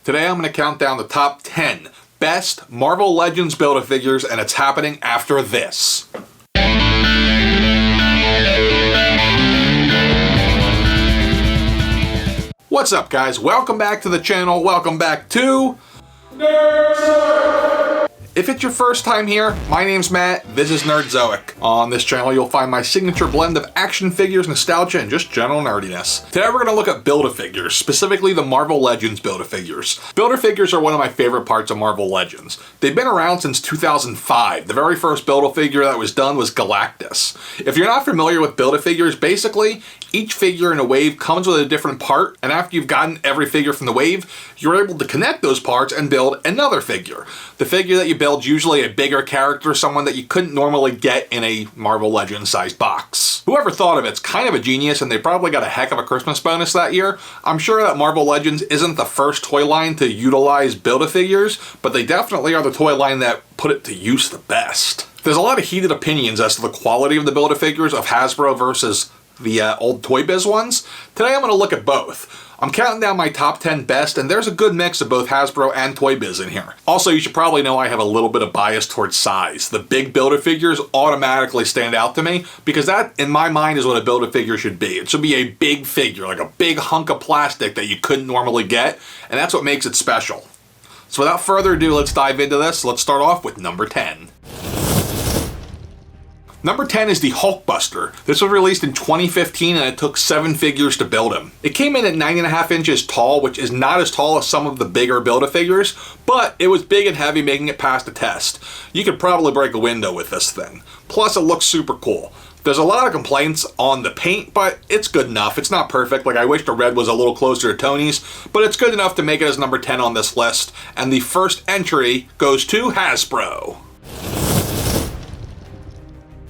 Today I'm going to count down the top 10 best Marvel Legends Build-A-Figures, and it's happening after this. What's up, guys? Welcome back to the channel. Welcome back to Nerdzoic. If it's your first time here, my name's Matt, this is Nerdzoic. On this channel, you'll find my signature blend of action figures, nostalgia, and just general nerdiness. Today we're going to look at Build-A-Figures, specifically the Marvel Legends Build-A-Figures. Build-A-Figures are one of my favorite parts of Marvel Legends. They've been around since 2005. The very first Build-A-Figure that was done was Galactus. If you're not familiar with Build-A-Figures, basically, each figure in a wave comes with a different part, and after you've gotten every figure from the wave, you're able to connect those parts and build another figure. The figure that you build is usually a bigger character, someone that you couldn't normally get in a Marvel Legends sized box. Whoever thought of it's kind of a genius, and they probably got a heck of a Christmas bonus that year. I'm sure that Marvel Legends isn't the first toy line to utilize Build-A-Figures, but they definitely are the toy line that put it to use the best. There's a lot of heated opinions as to the quality of the Build-A-Figures of Hasbro versus the old Toy Biz ones. Today I'm going to look at both. I'm counting down my top 10 best, and there's a good mix of both Hasbro and Toy Biz in here. Also, you should probably know I have a little bit of bias towards size. The big Build-A-Figures automatically stand out to me because that, in my mind, is what a Build-A-Figure should be. It should be a big figure, like a big hunk of plastic that you couldn't normally get, and that's what makes it special. So without further ado, let's dive into this. Let's start off with number 10. Number 10 is the Hulkbuster. This was released in 2015 and it took 7 figures to build him. It came in at 9.5 inches tall, which is not as tall as some of the bigger Build-A-Figures, but it was big and heavy, making it past the test. You could probably break a window with this thing. Plus, it looks super cool. There's a lot of complaints on the paint, but it's good enough. It's not perfect. Like, I wish the red was a little closer to Tony's, but it's good enough to make it as number 10 on this list. And the first entry goes to Hasbro.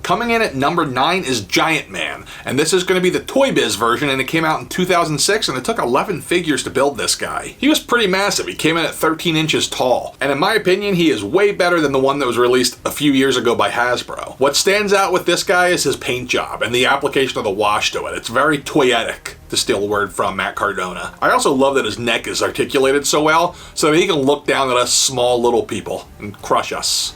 Coming in at number 9 is Giant Man, and this is going to be the Toy Biz version, and it came out in 2006, and it took 11 figures to build this guy. He was pretty massive. He came in at 13 inches tall, and in my opinion, he is way better than the one that was released a few years ago by Hasbro. What stands out with this guy is his paint job and the application of the wash to it. It's very toyetic, to steal a word from Matt Cardona. I also love that his neck is articulated so well, so that he can look down at us small little people and crush us.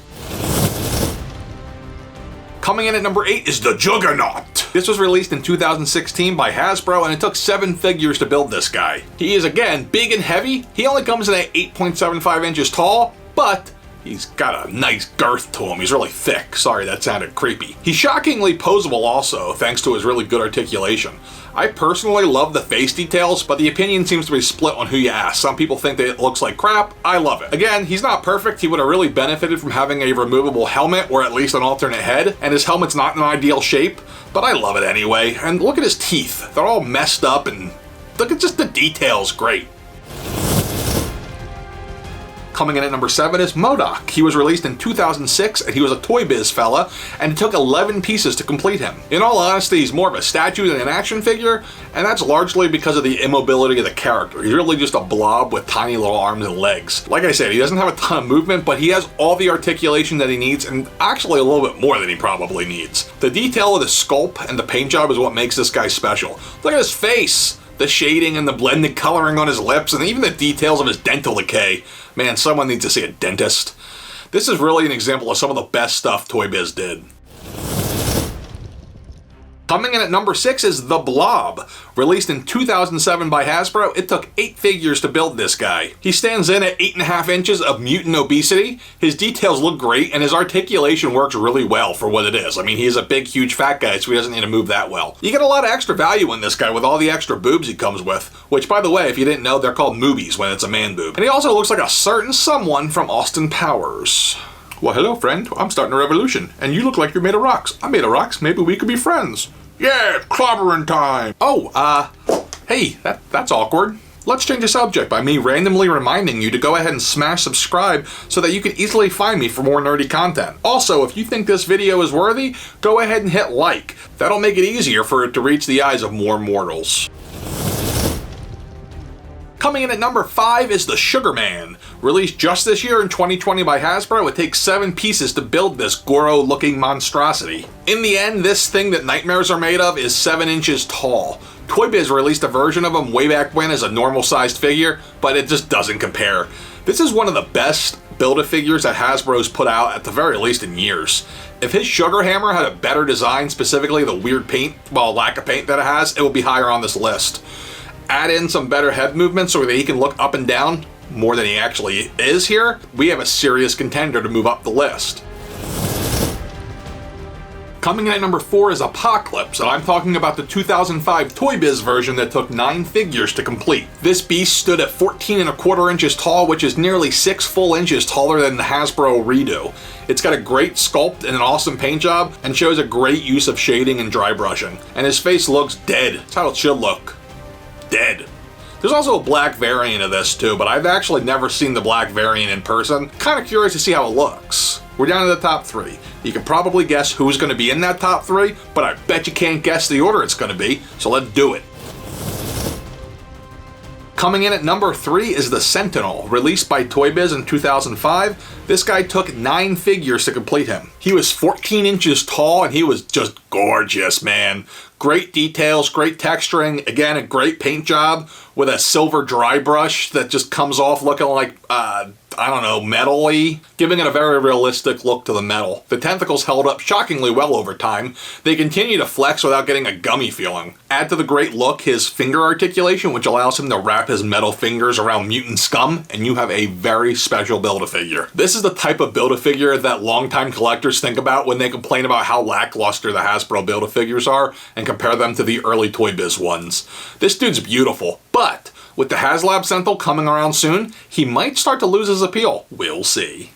Coming in at number 8 is the Juggernaut. This was released in 2016 by Hasbro, and it took 7 figures to build this guy. He is, again, big and heavy. He only comes in at 8.75 inches tall, but he's got a nice girth to him. He's really thick. Sorry, that sounded creepy. He's shockingly posable also, thanks to his really good articulation. I personally love the face details, but the opinion seems to be split on who you ask. Some people think that it looks like crap. I love it. Again, he's not perfect. He would have really benefited from having a removable helmet or at least an alternate head, and his helmet's not in an ideal shape, but I love it anyway. And look at his teeth. They're all messed up, and look at just the details. Great. Coming in at number 7 is MODOK. He was released in 2006, and he was a Toy Biz fella, and it took 11 pieces to complete him. In all honesty, he's more of a statue than an action figure, and that's largely because of the immobility of the character. He's really just a blob with tiny little arms and legs. Like I said, he doesn't have a ton of movement, but he has all the articulation that he needs, and actually a little bit more than he probably needs. The detail of the sculpt and the paint job is what makes this guy special. Look at his face! The shading and the blended coloring on his lips, and even the details of his dental decay. Man, someone needs to see a dentist. This is really an example of some of the best stuff Toy Biz did. Coming in at number 6 is the Blob. Released in 2007 by Hasbro, it took 8 figures to build this guy. He stands in at 8.5 inches of mutant obesity. His details look great, and his articulation works really well for what it is. I mean, he's a big, huge, fat guy, so he doesn't need to move that well. You get a lot of extra value in this guy with all the extra boobs he comes with, which, by the way, if you didn't know, they're called moobies when it's a man boob. And he also looks like a certain someone from Austin Powers. Well, hello, friend. I'm starting a revolution, and you look like you're made of rocks. I'm made of rocks. Maybe we could be friends. Yeah, it's clobbering time. Oh, hey, that's awkward. Let's change the subject by me randomly reminding you to go ahead and smash subscribe so that you can easily find me for more nerdy content. Also, if you think this video is worthy, go ahead and hit like. That'll make it easier for it to reach the eyes of more mortals. Coming in at number 5 is the Sugarman. Released just this year in 2020 by Hasbro, it takes 7 pieces to build this Goro-looking monstrosity. In the end, this thing that nightmares are made of is 7 inches tall. Toy Biz released a version of him way back when as a normal sized figure, but it just doesn't compare. This is one of the best Build-A-Figures that Hasbro's put out, at the very least, in years. If his Sugar Hammer had a better design, specifically the weird paint, well, lack of paint that it has, it would be higher on this list. Add in some better head movement so that he can look up and down more than he actually is here, we have a serious contender to move up the list. Coming in at number 4 is Apocalypse, and I'm talking about the 2005 Toy Biz version that took 9 figures to complete. This beast stood at 14¼ inches tall, which is nearly 6 full inches taller than the Hasbro redo. It's got a great sculpt and an awesome paint job, and shows a great use of shading and dry brushing. And his face looks dead. That's how it should look. Dead. There's also a black variant of this too, but I've actually never seen the black variant in person. Kind of curious to see how it looks. We're down to the top 3. You can probably guess who's going to be in that top 3, but I bet you can't guess the order it's going to be, so let's do it. Coming in at number 3 is the Sentinel, released by Toy Biz in 2005. This guy took 9 figures to complete him. He was 14 inches tall and he was just gorgeous, man. Great details, great texturing, again, a great paint job with a silver dry brush that just comes off looking like, I don't know, metal-y, giving it a very realistic look to the metal. The tentacles held up shockingly well over time. They continue to flex without getting a gummy feeling. Add to the great look his finger articulation, which allows him to wrap his metal fingers around mutant scum, and you have a very special Build-A-Figure. This is the type of Build-A-Figure that longtime collectors think about when they complain about how lackluster the Hasbro Build-A-Figures are and compare them to the early Toy Biz ones. This dude's beautiful, but with the HasLab Sentinel coming around soon, he might start to lose his appeal. We'll see.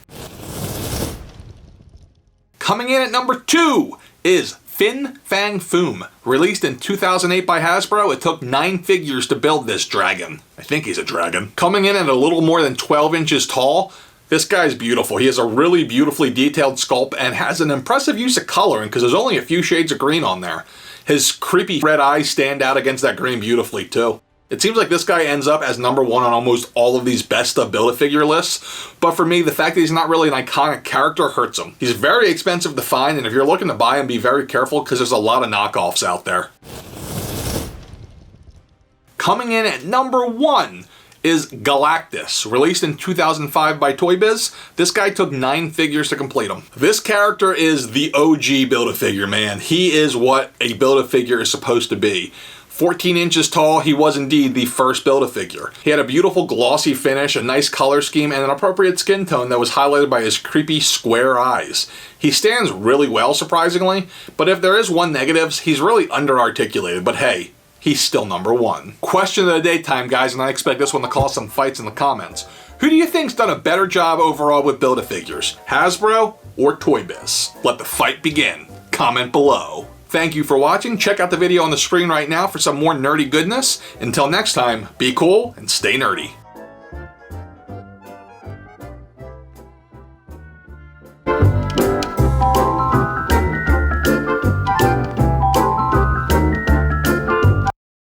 Coming in at number 2 is FANG FOOM. Released in 2008 by Hasbro, it took 9 figures to build this dragon. I think he's a dragon. Coming in at a little more than 12 inches tall, this guy's beautiful. He has a really beautifully detailed sculpt and has an impressive use of coloring because there's only a few shades of green on there. His creepy red eyes stand out against that green beautifully too. It seems like this guy ends up as number 1 on almost all of these best of Build-A-Figure lists, but for me, the fact that he's not really an iconic character hurts him. He's very expensive to find, and if you're looking to buy him, be very careful because there's a lot of knockoffs out there. Coming in at number 1 is Galactus, released in 2005 by Toy Biz. This guy took 9 figures to complete him. This character is the OG Build-A-Figure, man. He is what a Build-A-Figure is supposed to be. 14 inches tall, he was indeed the first Build-A-Figure. He had a beautiful glossy finish, a nice color scheme, and an appropriate skin tone that was highlighted by his creepy square eyes. He stands really well, surprisingly, but if there is one negative, he's really under-articulated, but hey, he's still number 1. Question of the day time, guys, and I expect this one to cause some fights in the comments. Who do you think's done a better job overall with Build-A-Figures, Hasbro or Toy Biz? Let the fight begin. Comment below. Thank you for watching. Check out the video on the screen right now for some more nerdy goodness. Until next time, be cool and stay nerdy.